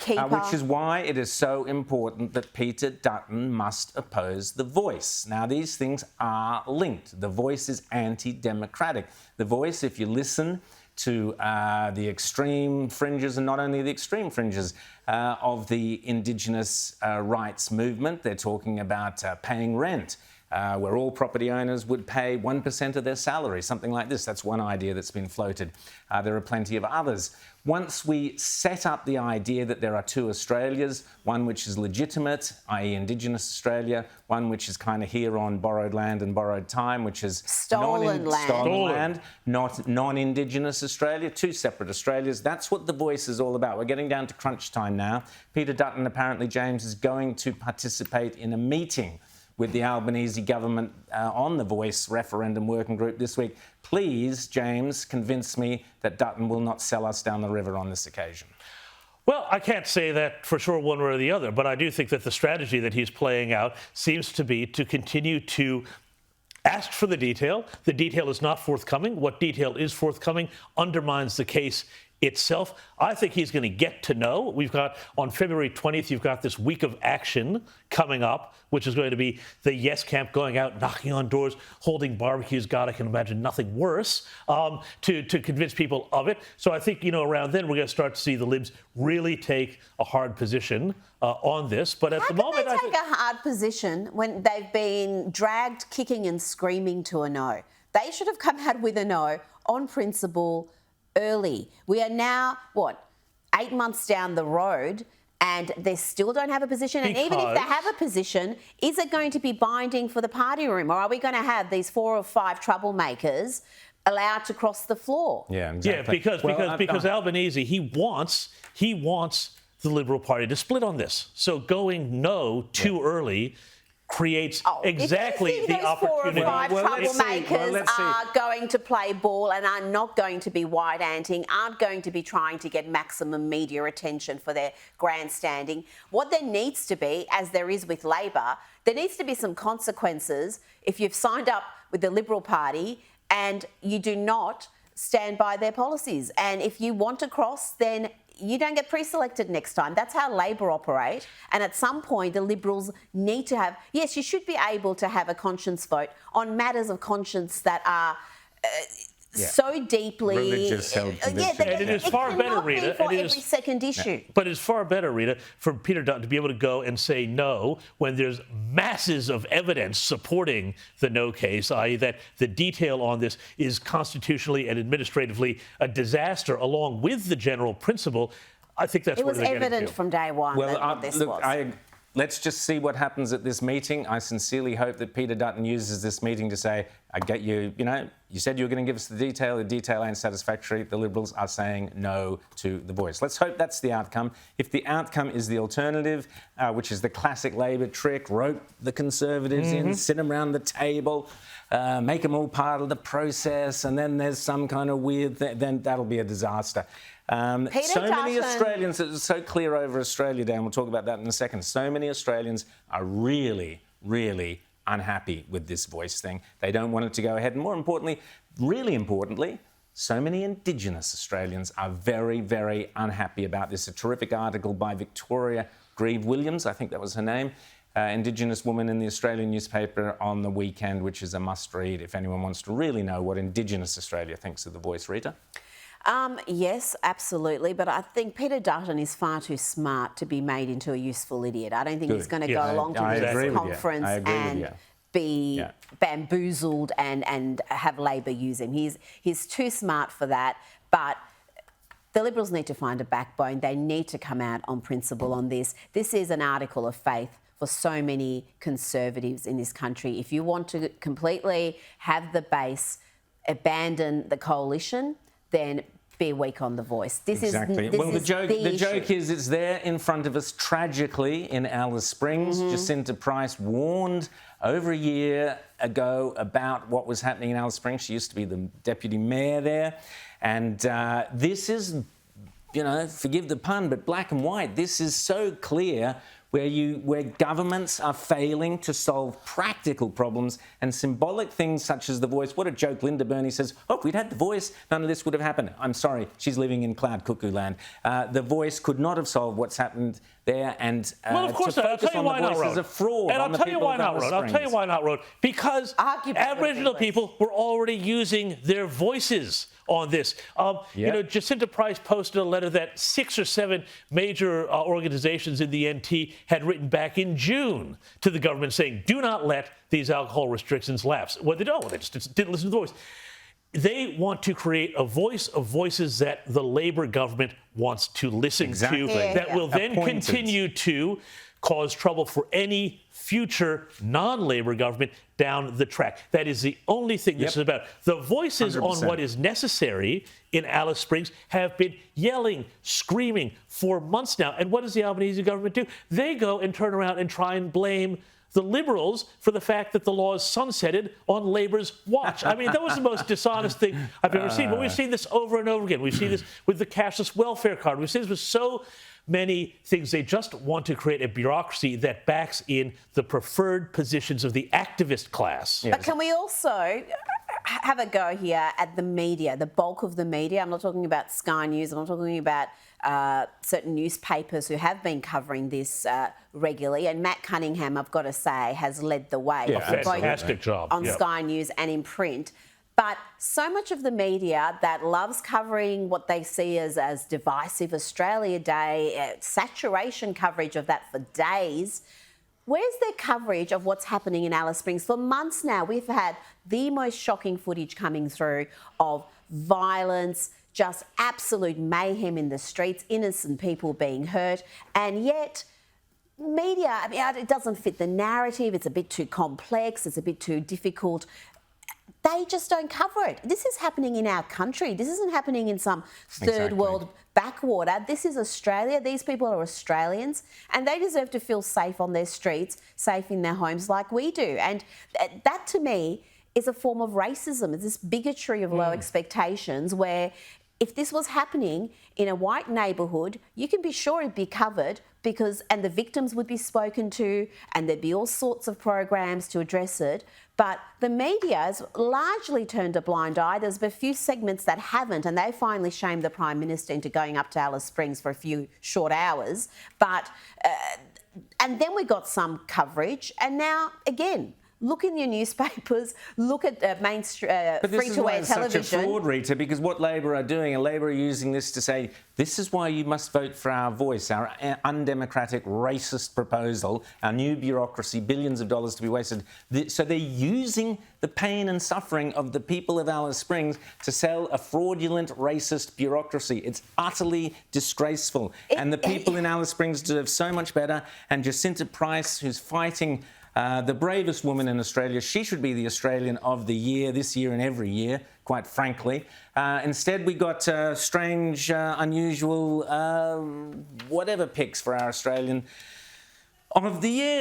gatekeeper. Which is why it is so important that Peter Dutton must oppose The Voice. Now, these things are linked. The Voice is anti-democratic. The Voice, if you listen to the extreme fringes, and not only the extreme fringes of the Indigenous rights movement, they're talking about paying rent, where all property owners would pay 1% of their salary, something like this. That's one idea that's been floated. There are plenty of others. Once we set up the idea that there are two Australias, one which is legitimate, i.e. Indigenous Australia, one which is kind of here on borrowed land and borrowed time, which is stolen land, not non-Indigenous Australia, two separate Australias. That's what The Voice is all about. We're getting down to crunch time now. Peter Dutton, apparently, James, is going to participate in a meeting with the Albanese government on the Voice referendum working group this week. Please, James, convince me that Dutton will not sell us down the river on this occasion. Well, I can't say that for sure one way or the other, but I do think that the strategy that he's playing out seems to be to continue to ask for the detail. The detail is not forthcoming. What detail is forthcoming undermines the case itself. I think he's going to get to know. We've got, on February 20th, you've got this week of action coming up, which is going to be the Yes Camp going out, knocking on doors, holding barbecues. God, I can imagine nothing worse, to convince people of it. So I think, around then we're going to start to see the Libs really take a hard position on this. But at the moment, How can they take a hard position when they've been dragged kicking and screaming to a no? They should have come out with a no on principle early. We are now, 8 months down the road, and they still don't have a position. And even if they have a position, is it going to be binding for the party room, or are we going to have these 4 or 5 troublemakers allowed to cross the floor? Yeah, exactly. Yeah, because Albanese, he wants the Liberal Party to split on this. So going no too early creates exactly the opportunity. 4 or 5 troublemakers are going to play ball and are not going to be wide-anting, aren't going to be trying to get maximum media attention for their grandstanding. What there needs to be, as there is with Labor, there needs to be some consequences if you've signed up with the Liberal Party and you do not stand by their policies. And if you want to cross, then you don't get pre-selected next time. That's how Labor operate. And at some point, the Liberals need to have, yes, you should be able to have a conscience vote on matters of conscience that are so deeply religious held conviction. And it is far better, Rita. For every second issue. But it's far better, Rita, for Peter Dutton to be able to go and say no when there's masses of evidence supporting the no case, i.e. that the detail on this is constitutionally and administratively a disaster, along with the general principle. I think that's what they're getting to. It was evident from day one that this was. Let's just see what happens at this meeting. I sincerely hope that Peter Dutton uses this meeting to say, I get you, you said you were going to give us the detail ain't satisfactory. The Liberals are saying no to The Voice. Let's hope that's the outcome. If the outcome is the alternative, which is the classic Labor trick, rope the Conservatives in, sit them around the table, make them all part of the process, and then there's some kind of weird thing, then that'll be a disaster. Many Australians, it's so clear over Australia, Dan, we'll talk about that in a second. So many Australians are really, really unhappy with this Voice thing. They don't want it to go ahead. And more importantly, really importantly, so many Indigenous Australians are very, very unhappy about this. A terrific article by Victoria Grieve-Williams, I think that was her name, Indigenous woman in the Australian newspaper on the weekend, which is a must-read if anyone wants to really know what Indigenous Australia thinks of The Voice. Rita? Yes, absolutely. But I think Peter Dutton is far too smart to be made into a useful idiot. I don't think he's going to go along to this conference and be bamboozled and have Labor use him. He's too smart for that. But the Liberals need to find a backbone. They need to come out on principle on this. This is an article of faith for so many Conservatives in this country. If you want to completely have the base abandon the coalition, then be weak on The Voice. Exactly. The joke is it's there in front of us tragically in Alice Springs. Jacinta Price warned over a year ago about what was happening in Alice Springs. She used to be the deputy mayor there. And this is, forgive the pun, but black and white. This is so clear. where governments are failing to solve practical problems, and symbolic things such as The Voice. What a joke. Linda Burney says, oh, if we'd had The Voice, none of this would have happened. I'm sorry, she's living in cloud cuckoo land. The Voice could not have solved what's happened there, and well, of course to not. focus on The Voice is a fraud. And I'll tell you why not, Rod. I'll tell you why not, Rod. Because Aboriginal people were already using their voices on this. You know, Jacinta Price posted a letter that 6 or 7 major organizations in the NT had written back in June to the government saying, do not let these alcohol restrictions lapse. Well, they don't. They just didn't listen to the Voice. They want to create a voice of voices that the Labour government wants to listen to, that will then continue to cause trouble for any future non-Labour government down the track. That is the only thing this is about. The voices 100%. On what is necessary in Alice Springs have been yelling, screaming for months now. And what does the Albanese government do? They go and turn around and try and blame the Liberals for the fact that the law is sunsetted on Labour's watch. I mean, that was the most dishonest thing I've ever seen. But we've seen this over and over again. We've seen this with the cashless welfare card. We've seen this with so many things. They just want to create a bureaucracy that backs in the preferred positions of the activist class. But can we also have a go here at the media, the bulk of the media? I'm not talking about Sky News. I'm not talking about certain newspapers who have been covering this regularly. And Matt Cunningham, I've got to say, has led the way. Yeah, fantastic job. On Sky News and in print. But so much of the media that loves covering what they see as divisive Australia Day, saturation coverage of that for days. Where's their coverage of what's happening in Alice Springs? For months now, we've had the most shocking footage coming through of violence, just absolute mayhem in the streets, innocent people being hurt, and yet media, I mean, it doesn't fit the narrative. It's a bit too complex. It's a bit too difficult. They just don't cover it. This is happening in our country. This isn't happening in some third world backwater. This is Australia. These people are Australians, and they deserve to feel safe on their streets, safe in their homes like we do. And that, to me, is a form of racism. It's this bigotry of low expectations where if this was happening in a white neighbourhood, you can be sure it'd be covered and the victims would be spoken to, and there'd be all sorts of programs to address it. But the media has largely turned a blind eye. There's a few segments that haven't, and they finally shamed the Prime Minister into going up to Alice Springs for a few short hours. But and then we got some coverage, and now again, look in your newspapers, look at free-to-air television. But this is why it's such a fraud, Rita, because what Labor are doing, and Labor are using this to say, this is why you must vote for our Voice, our undemocratic, racist proposal, our new bureaucracy, billions of dollars to be wasted. So they're using the pain and suffering of the people of Alice Springs to sell a fraudulent, racist bureaucracy. It's utterly disgraceful. And the people in Alice Springs deserve so much better. And Jacinta Price, who's fighting the bravest woman in Australia, she should be the Australian of the year, this year and every year, quite frankly. Instead, we got strange, unusual, whatever picks for our Australian of the year.